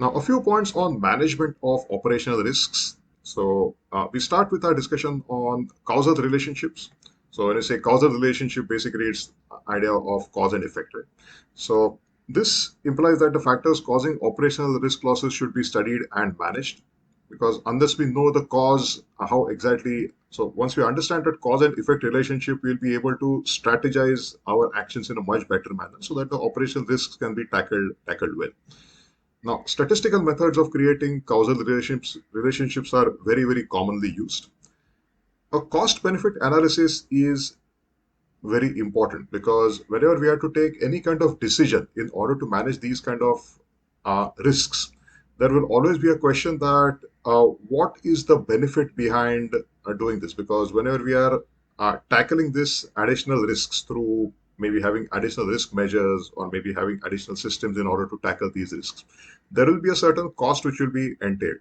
Now, a few points on management of operational risks. So, we start with our discussion on causal relationships. So, when you say causal relationship, basically it's idea of cause and effect, right? So, this implies that the factors causing operational risk losses should be studied and managed, because unless we know the cause, how exactly. So, once we understand that cause and effect relationship, we'll be able to strategize our actions in a much better manner, so that the operational risks can be tackled well. Now, statistical methods of creating causal relationships are very commonly used. A cost benefit analysis is very important because whenever we have to take any kind of decision in order to manage these kind of risks, there will always be a question that what is the benefit behind doing this? Because whenever we are tackling this additional risks through maybe having additional risk measures or maybe having additional systems in order to tackle these risks, there will be a certain cost which will be entailed.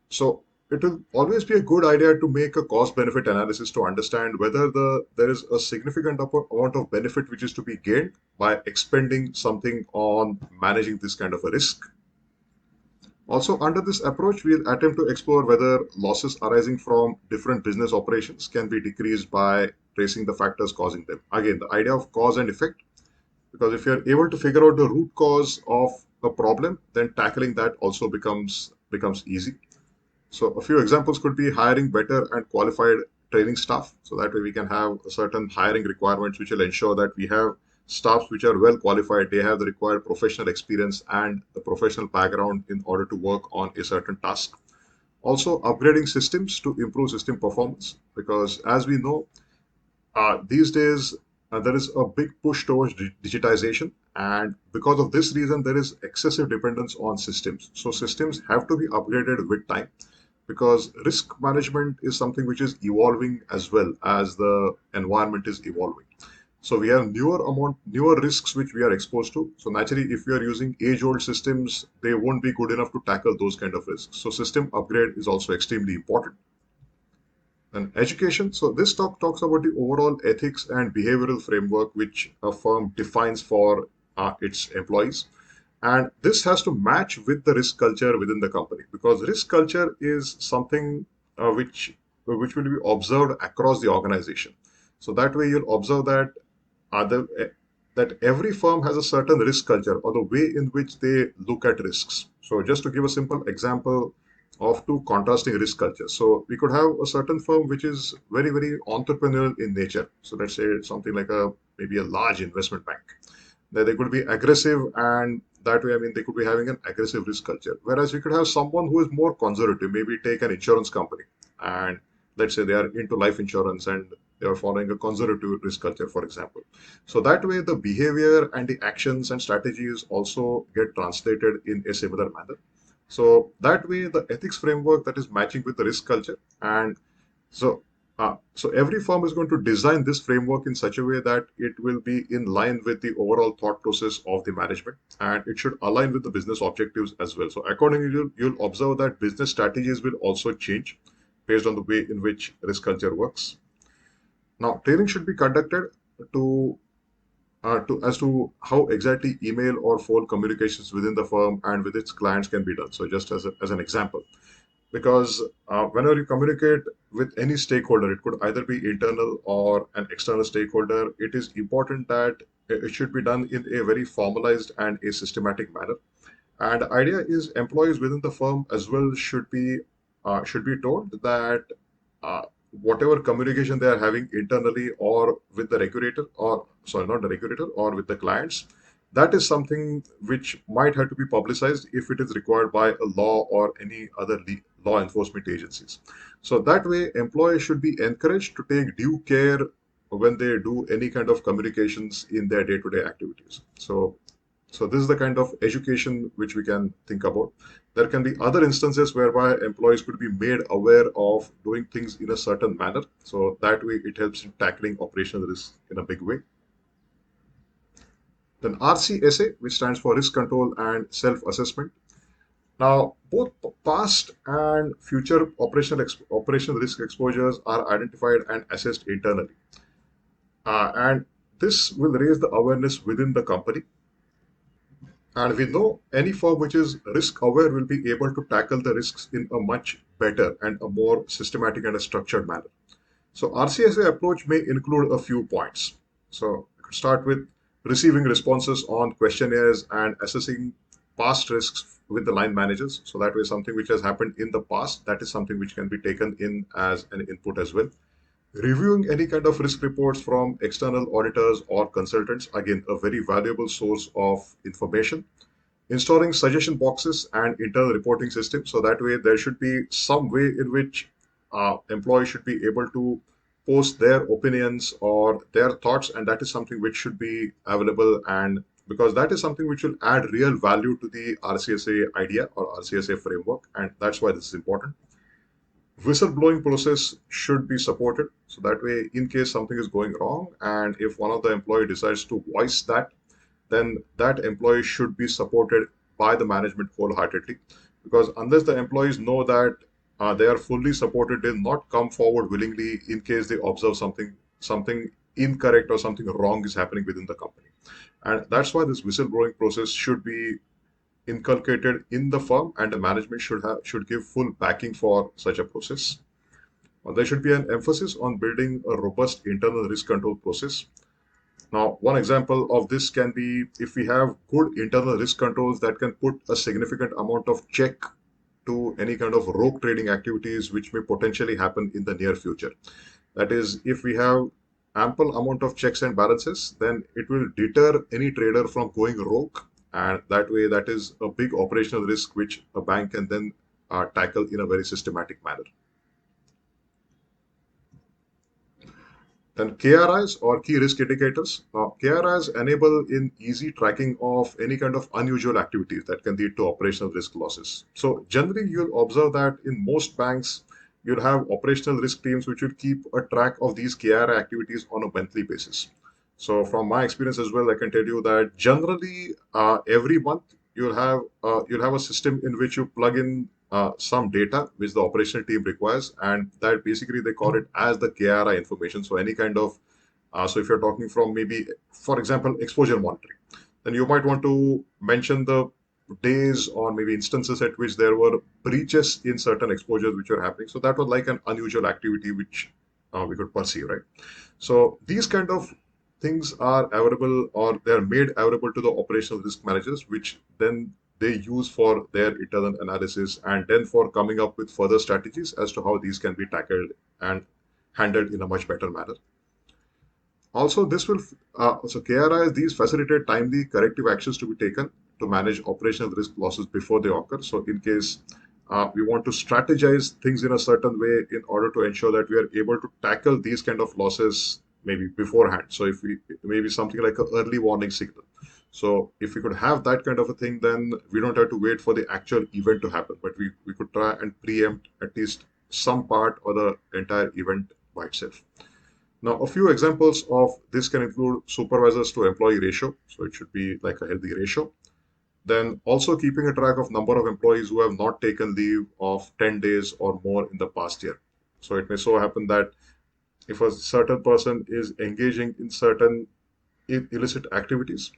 So it will always be a good idea to make a cost benefit analysis to understand whether there is a significant amount of benefit which is to be gained by expending something on managing this kind of a risk. Also, under this approach, we'll attempt to explore whether losses arising from different business operations can be decreased by tracing the factors causing them. Again, the idea of cause and effect, because if you're able to figure out the root cause of a problem, then tackling that also becomes easy. So a few examples could be hiring better and qualified training staff. So that way we can have a certain hiring requirements which will ensure that we have staffs which are well qualified. They have the required professional experience and the professional background in order to work on a certain task. Also, upgrading systems to improve system performance, because as we know, these days there is a big push towards digitization, and because of this reason, there is excessive dependence on systems. So systems have to be upgraded with time, because risk management is something which is evolving as well as the environment is evolving. So we have newer risks which we are exposed to. So naturally, if we are using age-old systems, they won't be good enough to tackle those kind of risks. So system upgrade is also extremely important. And education. So this talks about the overall ethics and behavioral framework which a firm defines for its employees. And this has to match with the risk culture within the company, because risk culture is something which will be observed across the organization. So that way you'll observe that that every firm has a certain risk culture or the way in which they look at risks. So just to give a simple example of two contrasting risk cultures. So we could have a certain firm which is very entrepreneurial in nature. So let's say something like a maybe a large investment bank. They could be aggressive, and that way, I mean, they could be having an aggressive risk culture. Whereas we could have someone who is more conservative, maybe take an insurance company, and let's say they are into life insurance and they are following a conservative risk culture, for example. So that way, the behavior and the actions and strategies also get translated in a similar manner. So that way, the ethics framework that is matching with the risk culture, and so, so every firm is going to design this framework in such a way that it will be in line with the overall thought process of the management, and it should align with the business objectives as well. So accordingly, you'll observe that business strategies will also change based on the way in which risk culture works. Now, training should be conducted to to as to how exactly email or phone communications within the firm and with its clients can be done. So just as an example, because whenever you communicate with any stakeholder, it could either be internal or an external stakeholder, it is important that it should be done in a very formalized and a systematic manner. And the idea is employees within the firm as well should be told that whatever communication they are having internally or with the regulator, or sorry, not the regulator, or with the clients, that is something which might have to be publicized if it is required by a law or any other law enforcement agencies. So that way, employees should be encouraged to take due care when they do any kind of communications in their day-to-day activities. So this is the kind of education which we can think about. There can be other instances whereby employees could be made aware of doing things in a certain manner. So that way it helps in tackling operational risk in a big way. Then RCSA, which stands for Risk Control and Self-Assessment. Now, both past and future operational risk exposures are identified and assessed internally. And this will raise the awareness within the company. And we know any firm which is risk aware will be able to tackle the risks in a much better and a more systematic and a structured manner. So RCSA approach may include a few points. So I could start with receiving responses on questionnaires and assessing past risks with the line managers. So that way something which has happened in the past, that is something which can be taken in as an input as well. Reviewing any kind of risk reports from external auditors or consultants, again, a very valuable source of information. Installing suggestion boxes and internal reporting systems, so that way there should be some way in which employees should be able to post their opinions or their thoughts, and that is something which should be available, and because that is something which will add real value to the RCSA idea or RCSA framework, and that's why this is important. Whistleblowing process should be supported, so that way in case something is going wrong and if one of the employee decides to voice that, then that employee should be supported by the management wholeheartedly, because unless the employees know that they are fully supported, they'll not come forward willingly in case they observe something incorrect or something wrong is happening within the company. And that's why this whistleblowing process should be inculcated in the firm, and the management should give full backing for such a process. There should be an emphasis on building a robust internal risk control process. Now, one example of this can be if we have good internal risk controls that can put a significant amount of check to any kind of rogue trading activities which may potentially happen in the near future. That is, if we have ample amount of checks and balances, then it will deter any trader from going rogue, and that way, that is a big operational risk which a bank can then tackle in a very systematic manner. Then KRIs or key risk indicators. Now, KRIs enable in easy tracking of any kind of unusual activities that can lead to operational risk losses. So generally, you'll observe that in most banks, you'll have operational risk teams which will keep a track of these KRI activities on a monthly basis. So from my experience as well, I can tell you that generally every month you'll have a system in which you plug in some data which the operational team requires, and that basically they call it as the KRI information. So any kind of so if you're talking from maybe, for example, exposure monitoring, then you might want to mention the days or maybe instances at which there were breaches in certain exposures which were happening. So that was like an unusual activity which we could perceive, right? So these kind of things are available or they are made available to the operational risk managers, which then they use for their internal analysis and then for coming up with further strategies as to how these can be tackled and handled in a much better manner. Also, this will so KRIs these facilitate timely corrective actions to be taken to manage operational risk losses before they occur. So, in case we want to strategize things in a certain way in order to ensure that we are able to tackle these kind of losses maybe beforehand. So, if we maybe something like an early warning signal. So, if we could have that kind of a thing, then we don't have to wait for the actual event to happen, but we could try and preempt at least some part or the entire event by itself. Now, a few examples of this can include supervisors to employee ratio. So it should be like a healthy ratio. Then also keeping a track of number of employees who have not taken leave of 10 days or more in the past year. So it may so happen that if a certain person is engaging in certain illicit activities,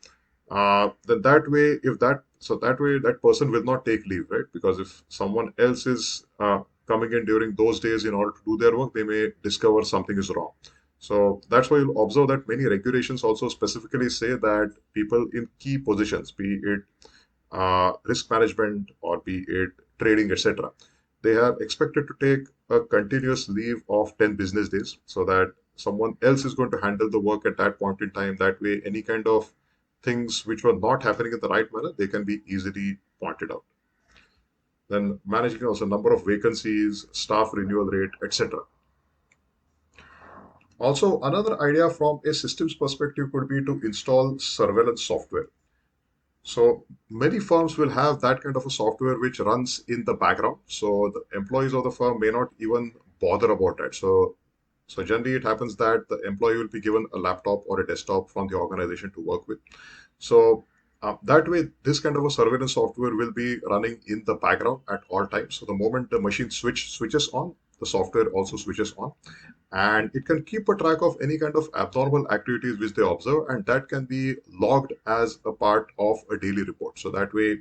then that way, if that so that way that person will not take leave, right? Because if someone else is coming in during those days in order to do their work, they may discover something is wrong. So that's why you'll observe that many regulations also specifically say that people in key positions, be it risk management or be it trading, etc., they are expected to take a continuous leave of 10 business days so that someone else is going to handle the work at that point in time. That way, any kind of things which were not happening in the right manner, they can be easily pointed out. Then managing also number of vacancies, staff renewal rate, etc. Also, another idea from a systems perspective could be to install surveillance software. So many firms will have that kind of a software which runs in the background. So the employees of the firm may not even bother about that. So generally it happens that the employee will be given a laptop or a desktop from the organization to work with. So that way, this kind of a surveillance software will be running in the background at all times. So the moment the machine switches on, the software also switches on, and it can keep a track of any kind of abnormal activities which they observe, and that can be logged as a part of a daily report. So that way,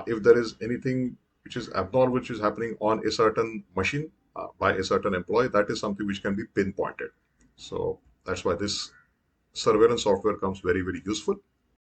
if there is anything which is abnormal which is happening on a certain machine by a certain employee, that is something which can be pinpointed. So that's why this surveillance software comes very, very useful.